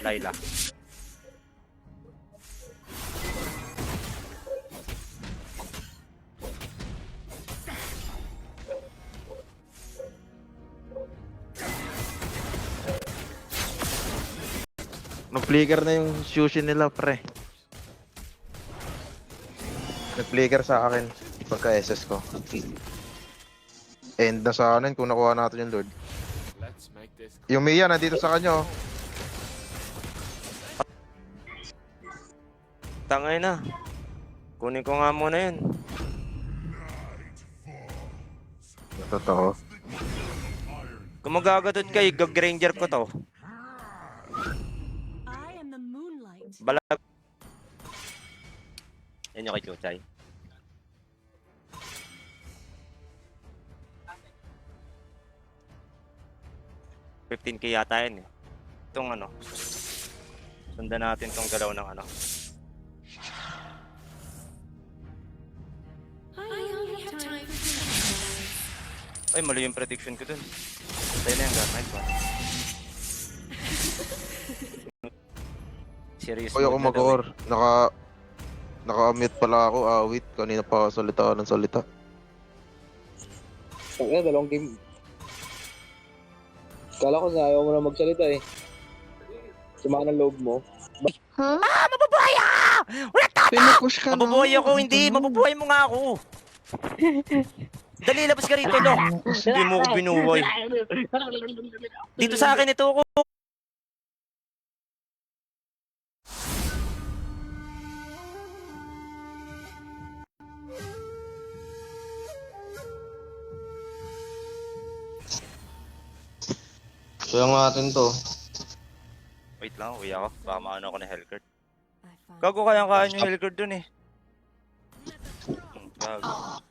Layla. Nag-flicker na yung sushi nila, pre. Nag-flicker sa akin pagka SS ko. End na sa akin kung nakuha natin yung Lord. Yung Mia nandito sa kanya, oh. Tangay na. Kunin ko nga muna yun. Totoo. Kung magagatot kay Granger ko to. Balag. Yan yung kay Chuchay. 15k yata yan eh. Itong ano. Sundan natin tong galaw ng ano. Ay, mali yung prediction ko dun. Patay na yung gamit ko. Serious Oy, ako mode na daw mag-or. Naka-mute pala ako, awit. Kanina pa ako salita ng salita. Kaya dalawang game. Kala ko na ayaw mo na magsalita eh. Sama ng loob mo. Mabubuhay ako! Wala tata! Pinupush ka na. Mabubuhay ako, hindi! Mabubuhay mo nga ako! Dali, labas ka rito, no? Hindi mo ko binuhay. Dito sa akin, ito ako. Kaya natin to. Wait lang, uwi ako. Baka maano ako na Hellcurt. Gago kayang-kaya yung Hellcurt dun eh. Gago.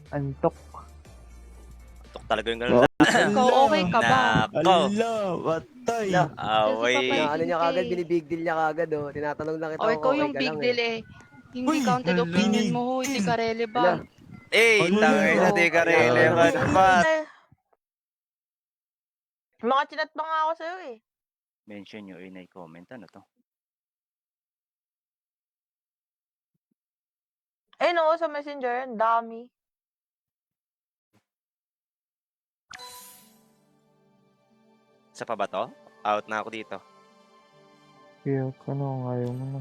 Antok. Tok talaga yung gano'n. Ikaw okay ka ba? Nako. Patay. Away. Ano niya kagad, binibig deal niya kagad oh. Tinatanong lang O ikaw yung big deal eh. Hindi counted opinion mo ho, hindi ka relevant. Eh, tangay na di ka relevant pa. Mga chinat pa nga ako sa'yo eh. Mention nyo in a comment. Ano to? Eh no, sa messenger, ang dami. Sa pa ba to? Out na ako dito. Kaya ano, ayaw mo na.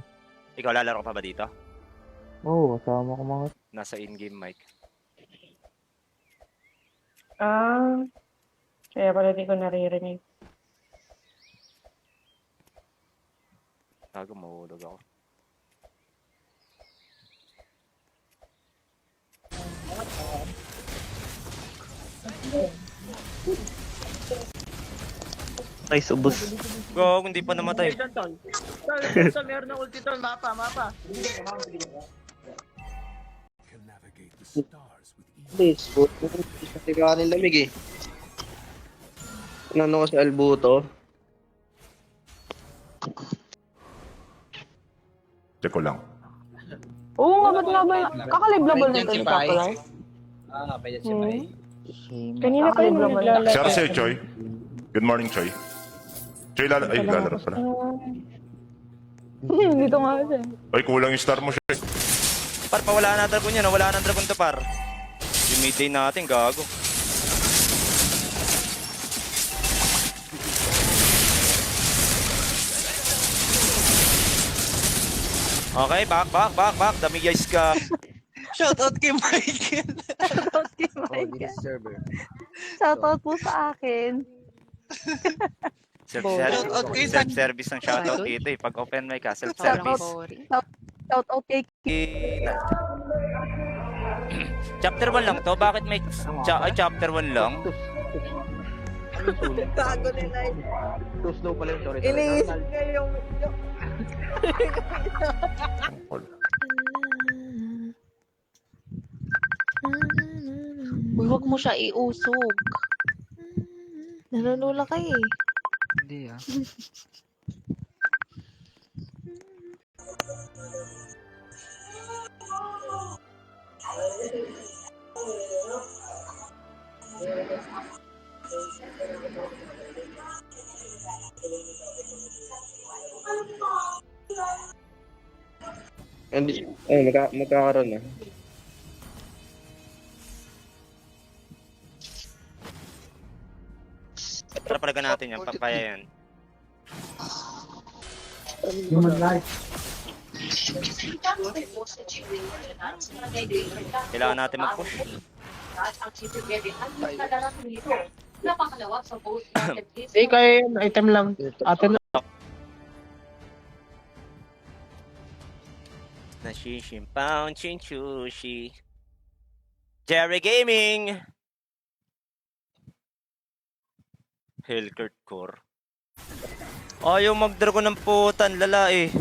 Ikaw lalaro ka pa ba dito? Oo, kasama ko mga... Nasa in-game mic. Kaya pala di ko naririnig. Gago, mahulog ako. Nice, ubos. Gago, hindi pa namatay. Meron na ulti tol. Mapa. Please, buto. Kasi kanin lamig eh. Ano ko sa elbow to? Check ko lang. Oo nga, ba't nga ba? Kakaliblabal na ito pa pala. Pwede siya pa eh. Kanina pa yung naglalaro. Shout out sa'yo, Choi. Good morning, Choi. Choi, lalaro pala. Dito nga siya. Ay, kulang yung star mo, siya. Par, pawala na dragon yan. Wala na dragon to, par. Yung midday natin, gago. Okay, back. Dami guys ka. Shoutout kay Michael. Shoutout kay Oh, Mike. server. Shoutout po sa akin. Shoutout kay San. Self-service ng shoutout dito eh. Pag open mic ka, self-service. Shoutout kay Chapter 1 lang to? Bakit may chapter 1 lang? Tago ni Light. Too slow pala yung sorry. Iniisip niya yung... Uy, wag mo siya iusog. Nanunula ka eh. Hindi ah. Magkakaroon na. Tara palaga natin yan, pampaya yan. Kailangan natin mag-push. Eh, kaya yun, item lang. Atin lang. Nashishimpang chinchushi. Jerry Gaming! Hellcurt Core. Ayaw mag-dragon ng putan, lala eh.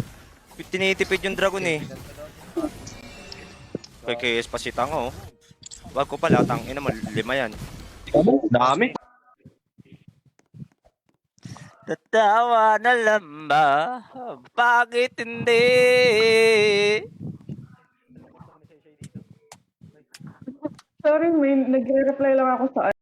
Tinitipid yung dragon eh. Kay KS pa si Tang oh. Wag ko pala, Tang ina mo, 5 yan. Dami. Tatawa na lang ba? Bakit hindi? Sorry, may nagre-reply lang ako sa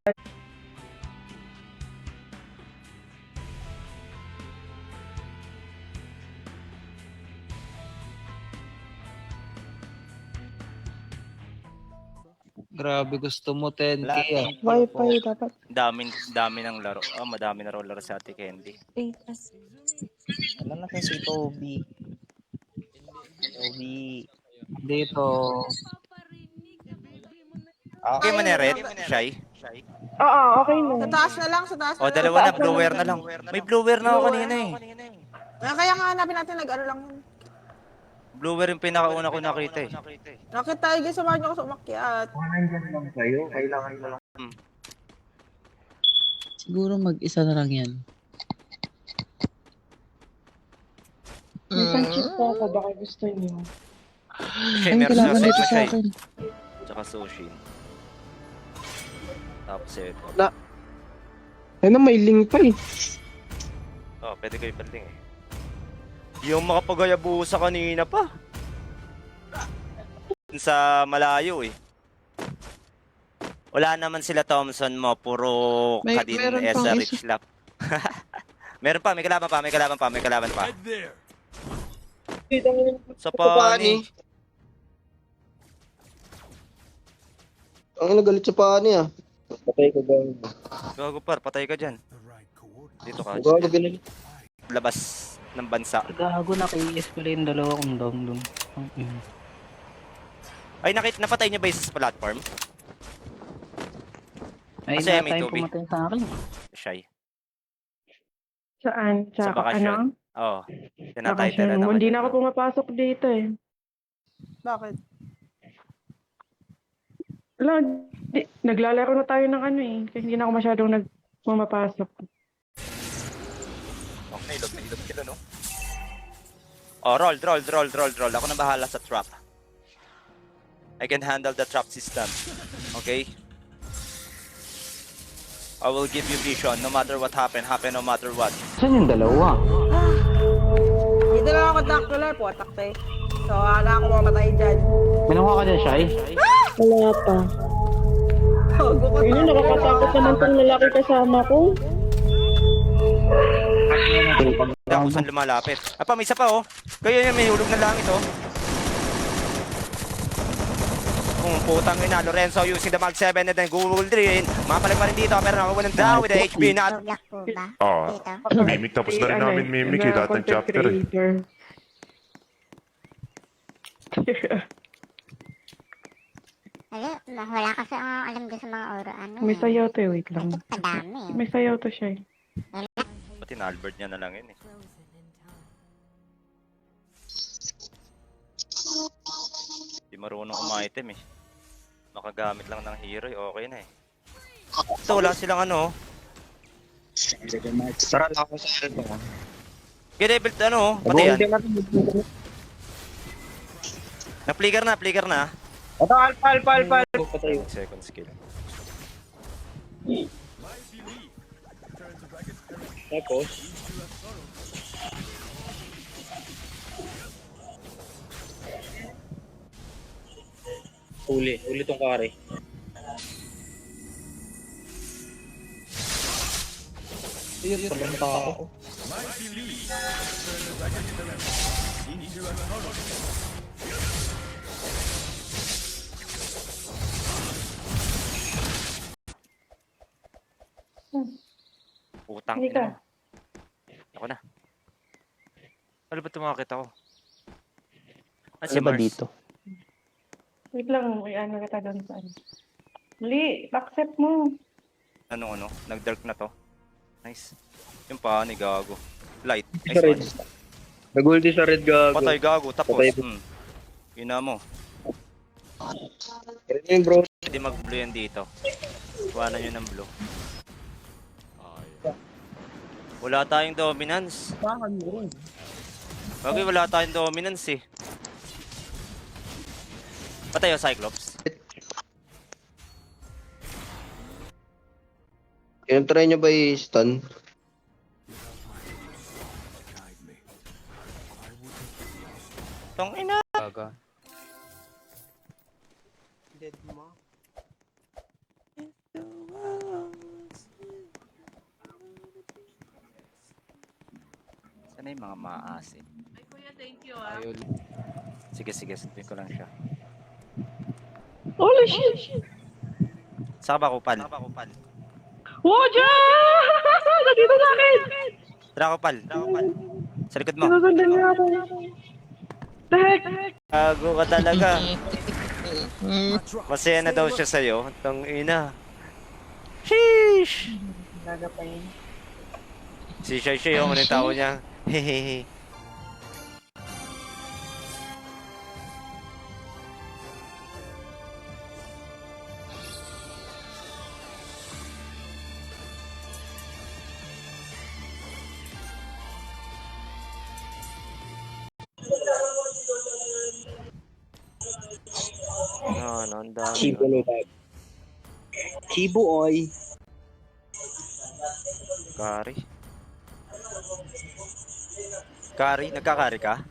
Grabe, gusto mo 10k ah. Wi-Fi dapat. Dami ng laro. Oh, madami na raw laro sa Ate Candy. Ano na si Toby? Toby. Dito. Okay man Red, Shy. Oo, okay na. Sa taas na lang, sa taas na O, lang. dalawa na, blower na lang. May blower na ako kanina eh. Kaya nga hanapin natin, nag-ano lang yun. Blower yung pinakauna ko nakita eh. Nakita tayo guys, samahan niyo ako sa umakyat. Siguro mag-isa na lang yan. May sunchip pa ako, baka gusto niyo. Shy, meron sa set na Shy. Tsaka Sushin. Tapos ito. Ano, may link pa eh. Oh, pwede kayo paling eh. Yung makapagayabusa kanina pa. Sa malayo eh. Wala naman sila Thompson mo, puro Kadin meron pang Esa isa. Rich Lap. Meron pa, may kalaban pa. Sa pani. Ang nagalit sa pani ah. Patay ko ba? Gago par, patay ka dyan. Dito ka. Gago binili. Labas ng bansa. Gago na KS pala yung dalawa kong dong. Ay, napatay niya ba isa sa platform? Ay, Kasi na may tayo tubig. pumatay sa akin. Shy. Saan? Sa Sa bakasyon. ano? Oo. Tinatitle na Bakasyon. naman. Hindi yun. na ako pumapasok dito eh. Bakit? Wala, naglalaro na tayo ng ano eh. Kaya hindi na ako masyadong pumapasok. Okay, ilog sila, no? Oh, roll. Ako na bahala sa trap. I can handle the trap system. Okay? I will give you vision no matter what happen no matter what. Saan yung dalawa? Dito lang ako daktuloy, potak eh. So, wala ako mamatay dyan. Minuha ka dyan, Shai? Wala pa. Bago ko Ayun, nakakatakot naman tong lalaki kasama ko. Hindi ako saan lumalapit. Apa, may isa pa oh. Kayo yung may hulog na langit oh. Putang ina, Lorenzo using the Mag 7 and then Google Drain. Mapalag pa rin dito pero nakawalan down with the HB not. Mimic tapos na rin namin mimic eh. Lahat ng chapter eh. Wala kasi ang alam doon sa mga oro. Ano May sayaw to eh, wait lang. Padami. May sayaw to siya eh. Pati na Albert niya na lang yun eh. Di marunong umaitem eh. Makagamit lang ng hero eh, okay na eh. Ito wala silang ano. Tara lang ako sa ito. G-level ano, pati yan. Na-flicker na. Ito, alpha. Patay. Second skill. Tapos. Uli tong kare. Ayun, parang tao. Utang Hindi ina ka. mo. Ako na. Ano ba tumakit ako? Si Ano ba Mars? dito? Wait lang, may ano kita doon sa ano. Mali, accept mo. Ano? Nag-dark na to. Nice. Yung pa, ni Gago. Light. Sa red. Nice one. Nag-ulti sa red gago. Patay Gago. Tapos. Patay. Yun na mo. Red yun, bro. Pwede mag-blue yan dito. Iwanan nyo ng blue. Wala tayong dominance. Bagay, wala tayong dominance eh. Patay o Cyclops. Try nyo ba i-stun? Tong ina. Gaga. Sana yung mga maasin. Ay, kuya, thank you ah. Ayun. Sige, sunduin ko lang siya. Holy shit! Saka ba kupal? Woja! Nandito sa akin! Tara kupal. Sa likod mo. Sinusundan niya ako. The heck? Gago ka talaga. Masaya na daw siya sa'yo. Tong ina. Sheesh! Si Shay yung ano yung tao niya. Hehehe. Ang dami. Chibo no tag. Chibo oy. Kari, nagkakari ka?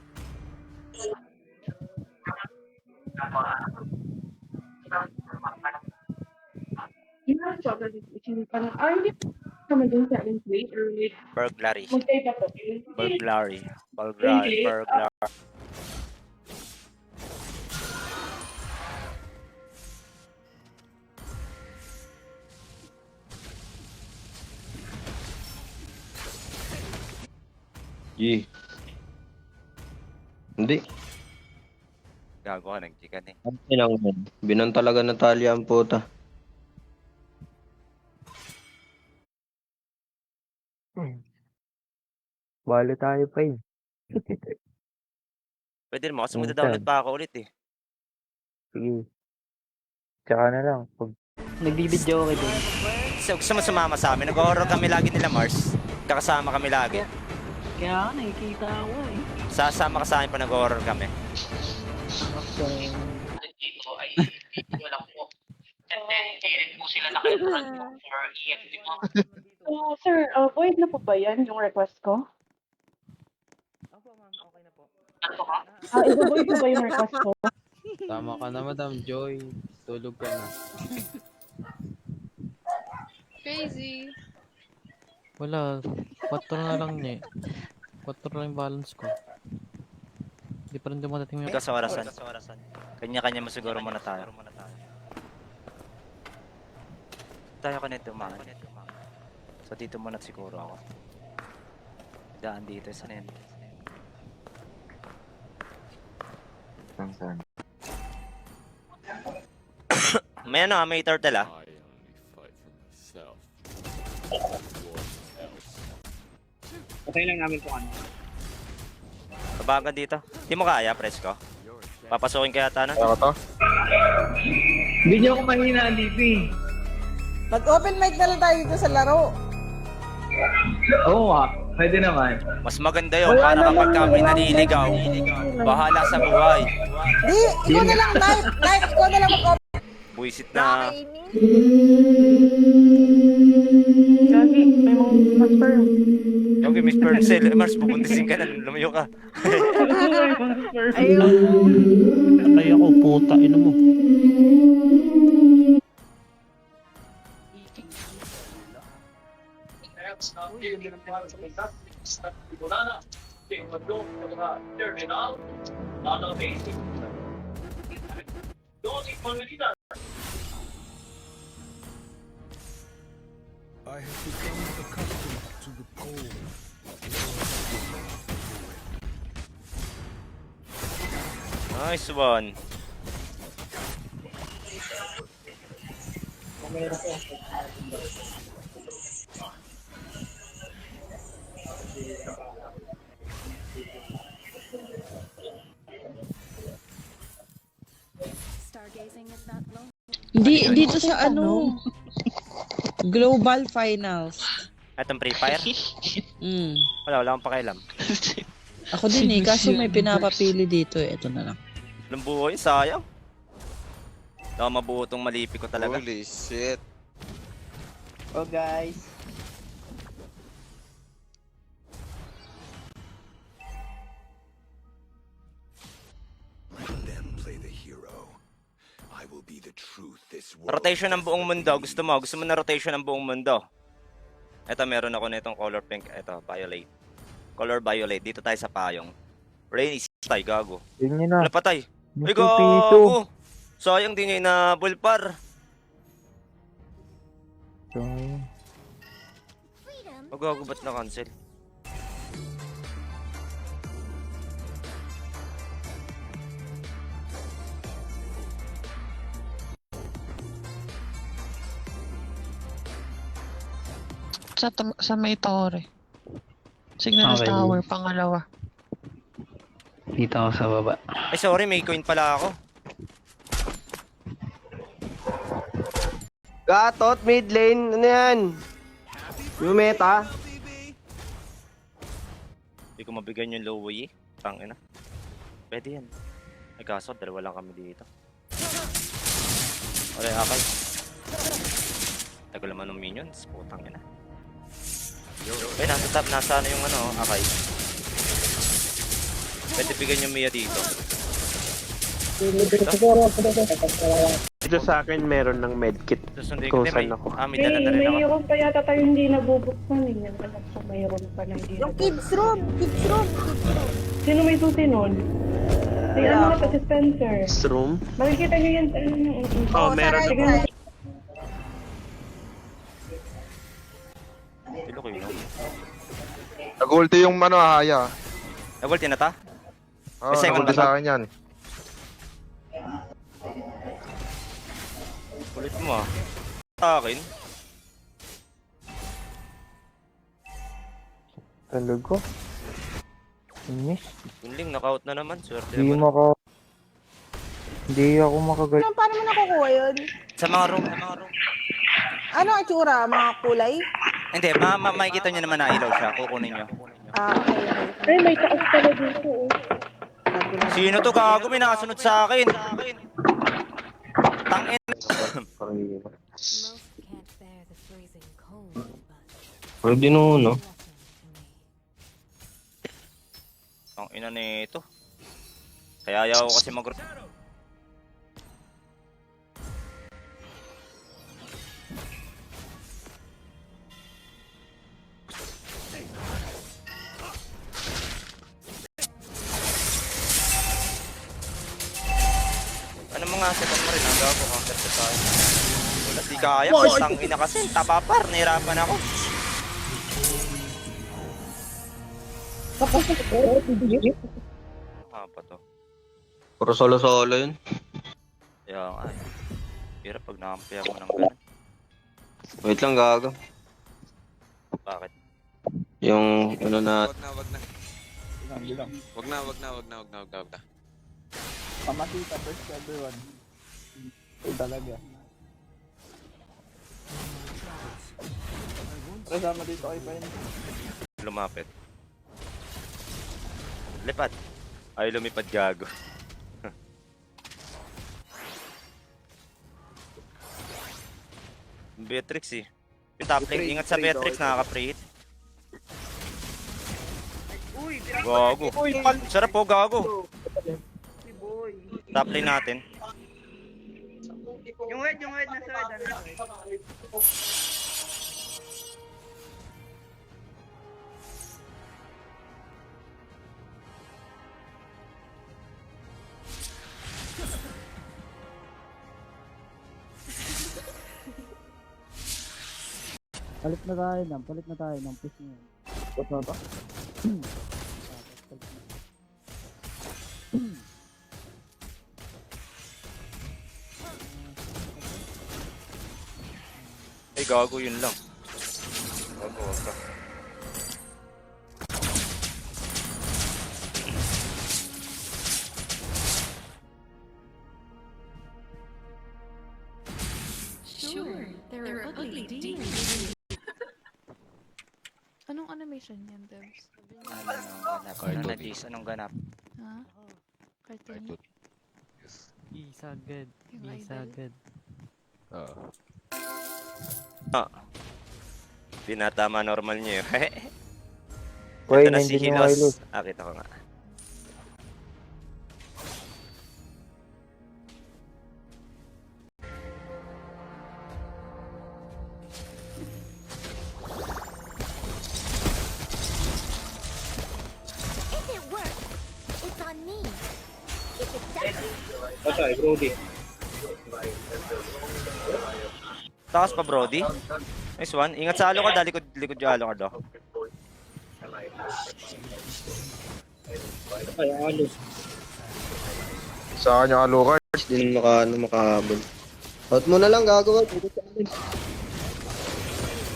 Hindi naman din sa akin, wait, or wait. Burglary. Magkaya pa po. Burglary. Hindi. Gago ka, nagchikan eh. Binan talaga Natalia ang puta. Bali tayo pa eh. Pwede mo kasi magda-download pa ako ulit eh. Sige. Tsaka na lang. Nagbibidyo ako doon. So, gusto mo sumama sa amin? Nag-horror kami lagi nila Mars. Kakasama kami lagi. Kaya nakikita ako eh. Sasama ka sa akin pa nag-horror kami. So, sir, void na po ba yan yung request ko? Opo ma'am, okay na po. Iba-void po ba yung request ko? Tama ka na, Madam Joy. Tulog ka na. Crazy. Wala. 4 na lang niya eh. 4 lang yung balance ko. Hindi pa rin dumadating yung... Ikaw sa orasan. Kanya-kanya mo siguro muna tayo. Tayo ka nito, man. So dito muna siguro ako. Daan dito, saan yan? May ano, may turtle ah. Okay lang namin kung ano. Babagan dito. Hindi mo kaya, Presko? Papasukin kaya ata na? Kaya ko to? Hindi niyo ako mahinaan dito eh. Mag-open mic na lang tayo dito sa laro. Oo nga. Pwede naman. Mas maganda yun para kapag kami naliligaw, bahala sa buhay. Di, ikaw na lang, Knife, ikaw na lang mag-open. Buisit na. Gagi, may mga sperm. Yung Miss Percel, Mars, pupuntisin ka na, lumayo ka. Ayun. Kaya ko puta, ino mo. I have become accustomed Nice one. Hindi, dito sa ano, Global Finals. Itong Free Fire? Wala akong pakialam. Ako din eh, kaso may pinapapili dito eh. Ito na lang. Walang buhay, sayang. Daw mabuo tong malipi ko talaga. Holy shit. Oh guys. Rotation ng buong mundo. Gusto mo na rotation ng buong mundo. Ito, meron ako nitong color pink. Ito, violet. Color violet. Dito tayo sa payong. Rain is tay, gago. Yun yun na. Wala patay. Ay, gago. Sayang din niya na bulpar. Oh, gago, ba't na-cancel? Sa may tore. Signal Okay. Tower, pangalawa. Dito ako sa baba. Ay, sorry, may coin pala ako. Gatot, mid lane. Ano yan? Yung meta. Hindi ko mabigyan yung low way. Tangina. Pwede yan. Ay, kaso, dalawa lang kami dito. Wala, akay. Tagal naman ng minions. Putang ina. Ay, nasa top. Nasa ano yung ano, akay. Pwede bigyan yung Mia dito. Dito sa akin meron ng medkit. Susunduin ko din. May dala na rin ako. mayroon pa yata tayo hindi nabubuksan. Hindi naman alam kung mayroon pa na hindi Yung nabubuksan. kids room! Kids room! Kids room! Sino may susi nun? Si ano na si Spencer. Room? Makikita niyo yan. Oh, meron. Sa right side. Pilo ko yun. Nag-ulti yung ano, haya. Nagulti na ta? Oo, May second nag-ulti ba? sa akin yan. Kulit mo ah. Sa akin. Talaga? Inis? Yung Ling, knockout na naman. Swerte Hindi naman. Hindi ako makagal. Paano mo nakukuha yun? Sa mga room. Ano ang itsura? Mga kulay? Hindi, makikita nyo naman na ilaw siya. Kukunin nyo. Ah, okay, okay. Ay, may taas pala dito. Sino to gago? May nakasunod sa akin. Tangin. Pwede no? Ang ina nito. Kaya ayaw ko kasi mag- Ano mga second mo rin? Ang gago, counter sa tayo. Wala, di kaya. Tang ina kasi. Tapapar. Nahirapan ako. Ah, pa to. Puro solo-solo yun. Kaya nga eh. Hirap pag nakampi ako ng ganun. Wait lang, gago. Bakit? Yung ano na... Wag na. Pamakita first everyone. Ito talaga. Kasama dito kay Pain. Lumapit. Lipad. Ay, lumipad gago. Beatrix eh. Yung top lane, ingat sa Beatrix, nakaka-pre-hit. Gago. Sarap po, gago. Top lane natin. Yung word na side. Palit na tayo ng push niya. What na ba? Ay, gago yun lang. Wag ka. Anong animation yan, Devs? Ano na, Jace? Anong ganap? Ha? Cartoon? Isagad. Yung Isagad. Tinatama normal niyo yun. Uy, Ito na si nandiyan yung Hylos. Hilos. Kita ko nga. If it works, it's on me. If it doesn't, Patay, Brody. Takas pa, Brody. Nice one. Ingat sa alo ka, likod yung alo ka do. Ay, ano? Sa kanya Alucard. Hindi makahabol. Out mo na lang, gagawa. Dito sa akin.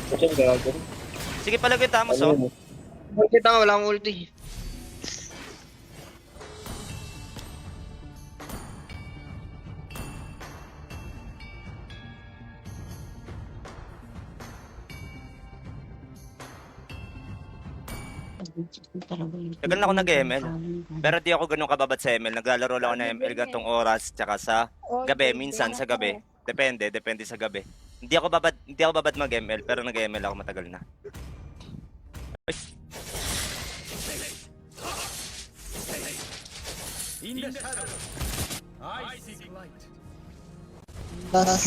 Kasi gago. Sige pala kita mo, so. Kita nga, wala akong ulti. Tagal na ako nag-ML. Pero di ako ganun kababad sa ML. Naglalaro lang ako ng ML gantong oras. Tsaka sa gabi. Minsan sa gabi. Depende sa gabi. Hindi ako babad mag-ML. Pero nag-ML ako matagal na.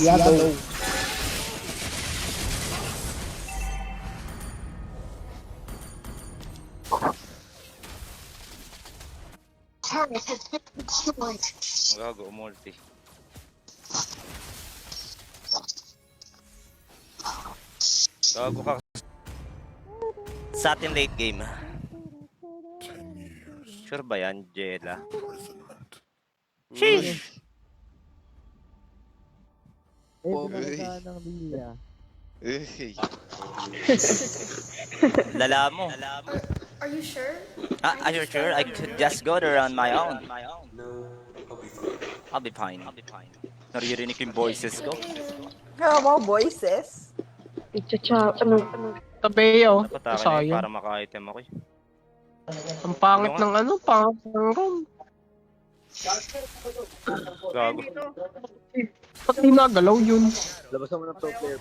Yadow. Gago, multi. Gago ka. Sa atin late game. Sure ba yan, Jela? Sheesh! Pinagdaan ng Lilia. Lala mo. Are you sure? Are you sure? I could just go there on my own. I'll be fine. Naririnig yung voices ko. Kaya mo, voices? Tabeyo. Napatakin na para maka-item ako eh. Ang pangit ng pangit ng room. Gago. Ba't di nagalaw yun? Labasan mo ng top player.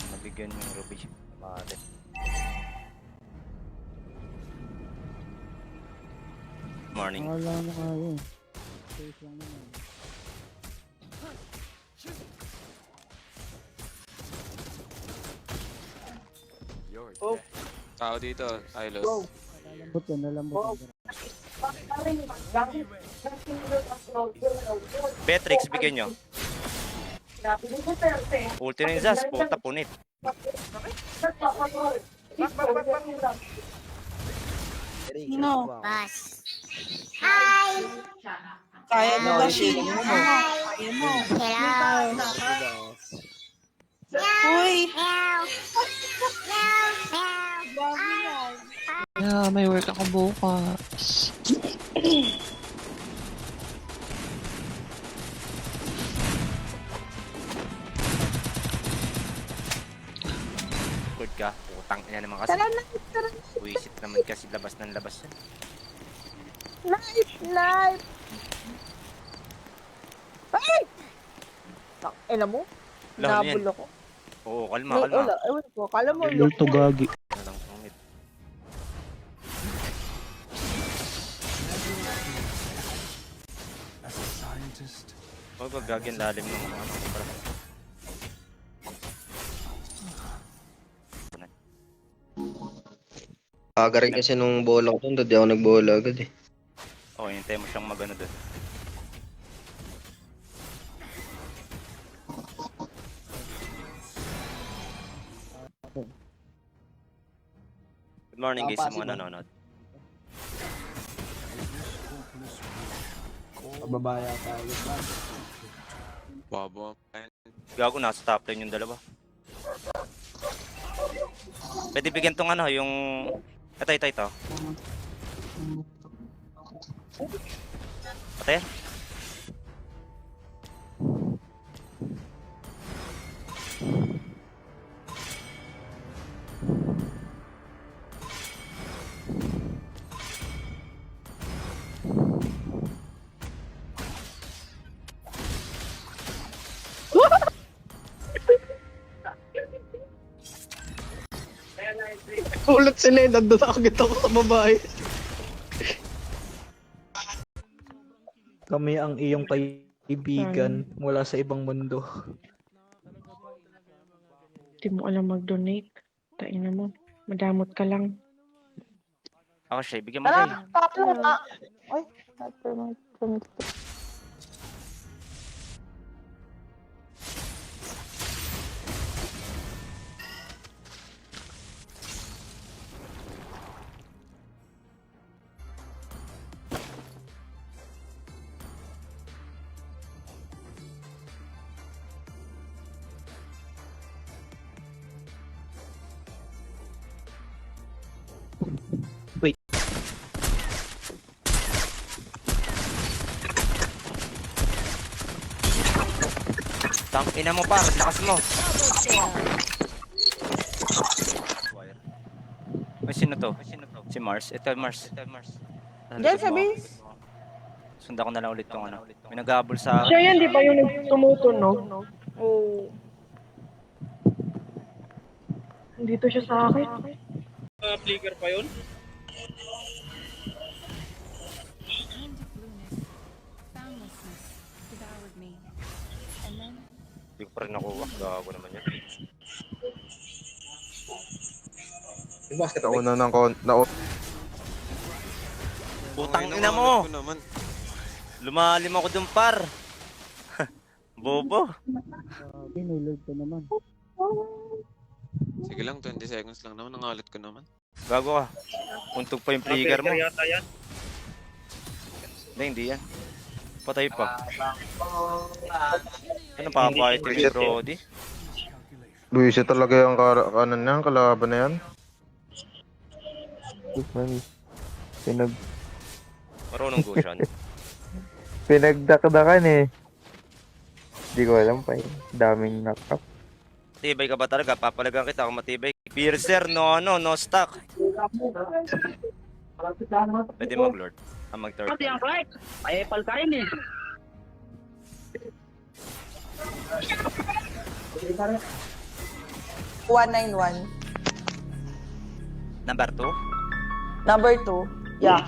Nabigyan yung Ruby. Mali. Morning. Wala na kayo. Safe lang naman. Tao dito, Hylos. Nalambot yan, nalambot yan. Betrix, bigyan nyo. Ulti na yung Zaz, puta punit. Sino? boss. Hi! Kaya mo ba siya? Kaya mo. Hello! Uy! Meow! Meow! Yeah, may work ako bukas. Good ka, putang ina naman kasi. Tara na! Tara na! Buisit naman kasi labas ng labas yan. Live! Ay! Ina mo? Lalo yan. Nabul ako. Oo, kalma. Wala, ewan ko. Kala mo Multo gagi. Ano lang pangit. Huwag gagawin lalim ng mga ano. Aga rin kasi nung bola ko doon, hindi ako nagbola agad eh. Oo, hintay mo siyang magano doon. Good morning guys sa mga nanonood. Pababaya tayo. Gago, nasa top lane yung dalawa. Pwede bigyan tong ano, yung... Ito. Ate? Ulat sila eh. Nandun agad ako sa babae. Kami ang iyong kaibigan mula sa ibang mundo. Di mo alam mag-donate. Tain na mo. Madamot ka lang. Ako siya, bigyan mo kayo. Tatlo na. Ay, tatlo. Tang ina mo pa, lakas mo. May sino to? Si Mars. Ito Mars. Diyan sa base. Sundan ko na lang ulit tong ano. May naghabol sa... Siya yan, di ba yung tumutunog? Oo. Dito siya sa akin. Flicker pa yun? Hindi ko pa rin nakuha. Gago naman yan. Yung basket Nauna ng Putang ina mo! Lumalim ako dun par. Bobo. Pinulog ko naman. Sige lang, 20 seconds lang naman. Nangalit ko naman. Gago ka. Untog pa yung flicker mo. Hindi yan. Patay pa. Ano pa pa ito ni Brody? Luis talaga yung kanan niya, kalaban na yan. Marunong go siya. Pinagdakdakan eh. Hindi ko alam pa eh. Daming knock-up. Matibay ka ba talaga? Papalagan kita kung matibay. Piercer, no stock. Pwede mag-lord. Mag-third. Pati ang right. Ayepal ka rin eh. $191. Number 2? Number 2. Yeah.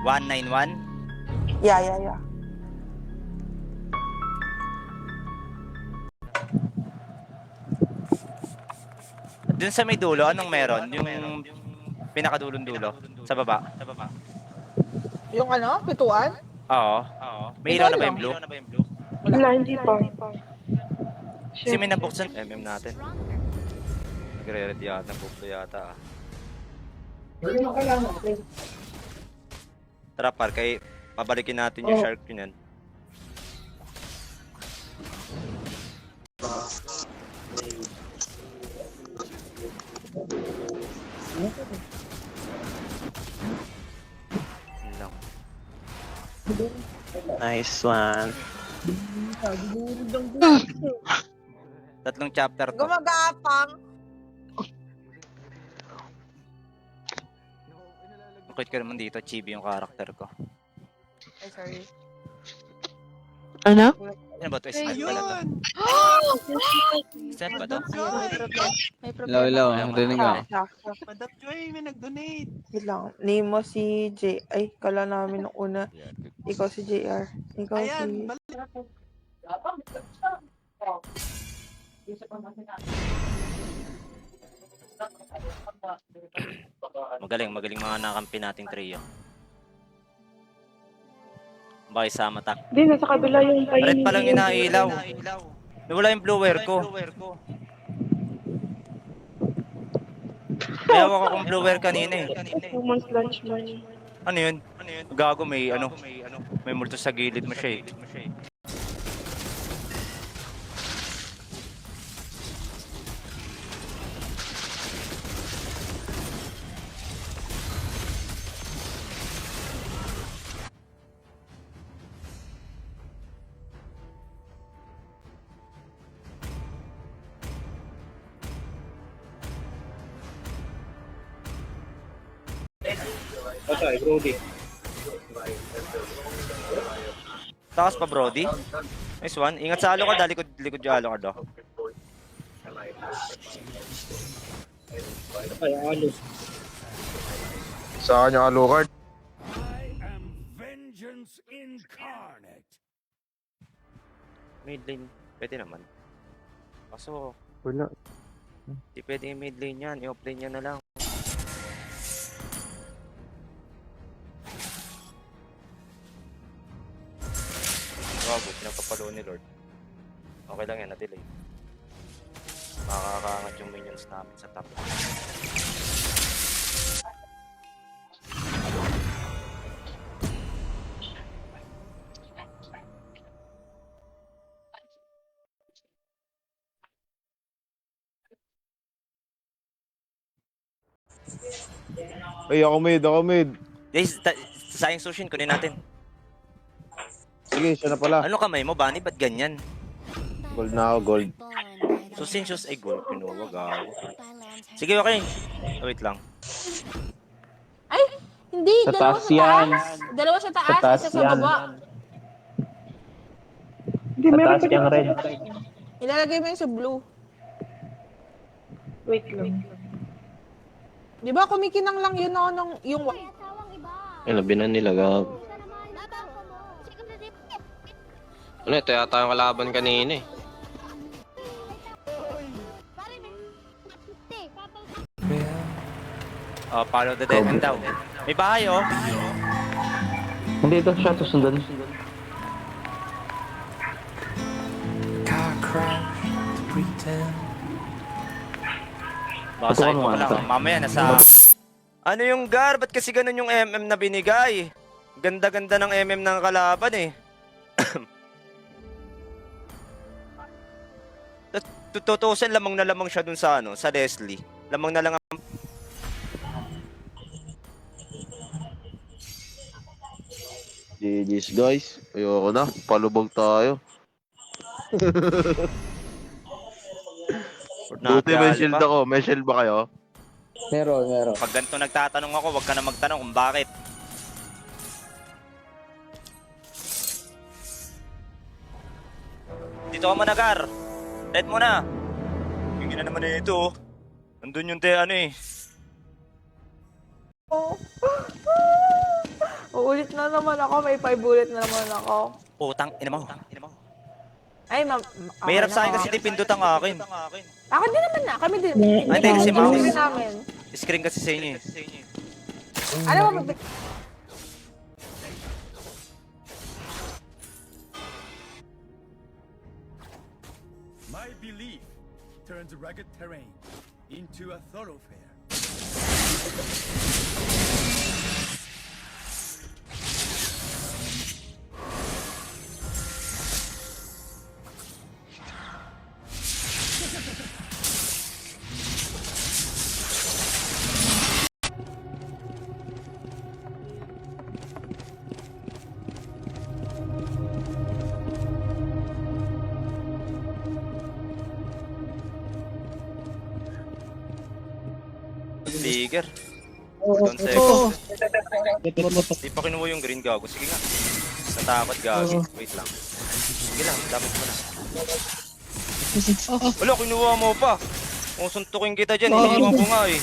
191? Yeah. Dun sa may dulo, anong meron? Yung pinakadulong dulo? Sa baba? Yung ano? Pituan? Oo. May ilaw na ba yung blue? Wala, hindi pa. Kasi may nabuksan MM natin. Nagre-ready yata, nabuklo yata. Tara par, kay pabalikin natin yung shark yun yan. Yun lang. Nice one. Tatlong chapter to. Gumagapang. Bakit ka naman dito, chibi yung karakter ko. Ay, sorry. Ano? Ano ba ito? Snap pala to? Snap ba to? May problema. Hello, rinig ako. Padap Joy, may nag-donate. Wait lang. Name mo si J. Ay, kala namin nung una. Ikaw si JR. Ikaw si... Magaling mga nakampi nating trio. Bakit sa mata? Hindi, nasa kabila yung pain. Red pa lang yung nailaw. Nawala yung blue wire ko. May hawak akong blower kanina eh. 2 months lunch money. Ano yun? Gago, may may multo sa gilid mo siya eh. Patay, Brody. Takas pa, Brody. Nice one. Ingat sa alo ka, likod yung alo ka do. Ay, ano? Sa kanya Alucard. Mid lane, pwede naman. Kaso, Wala. di pwede yung mid lane yan. I-off lane yan na lang. Gago, pinapapalo ni Lord. Okay lang yan, na-delay. Makakaangat yung minions namin sa top. Ay, ako mid. Guys, sayang sushin, kunin natin. Sige, siya na pala. Ano kamay mo, Bani? Ba't ganyan? Gold na ako, gold. Susin, ay gold. Pinuwa, gago. Sige, okay. Wait lang. Ay, hindi. Sa taas yan. Dalawa sa taas, Sa taas isa sa yan. baba. Hindi, Sa meron taas pa yung red. Ilalagay mo yung sa blue. Wait lang. Di ba kumikinang lang yun ako ng yung Ay, labinan nila, gag. Ano, ito yata yung kalaban kanina eh. Oh, follow the dead end daw. May bahay, oh. Hindi ito siya, sundan. Baka side mo lang. Mamaya nasa... Ano yung Gar? Ba't kasi ganun yung MM na binigay? Ganda-ganda ng MM ng kalaban eh. Tututusin, lamang na lamang siya dun sa ano, sa Leslie. Lamang na lang ang... GG's guys. Ayoko na. Palubog tayo. Buti may shield ako. May shield ba kayo? Meron. Pag ganito nagtatanong ako, wag ka na magtanong kung bakit. Dito ka managar. Dead mo na. Yung na naman ito, oh. Nandun yung ano eh. Uulit na naman ako. May 5 bullet na naman ako. Utang, ina mo. Ay, Mahirap sa akin kasi dipindot ang akin. Akin din naman na. Kami din. Ay, hindi kasi mouse. Kami namin. Screen kasi sa inyo eh. Alam mo, My belief turns rugged terrain into a thoroughfare. Bigger. Don't say ko. Di pa kinuha yung green, gago. Sige nga. Natakot, gago. Wait lang. Sige lang, dapat mo na. Wala, kinuha mo pa. Kung suntukin kita dyan, iniiwan ko nga eh.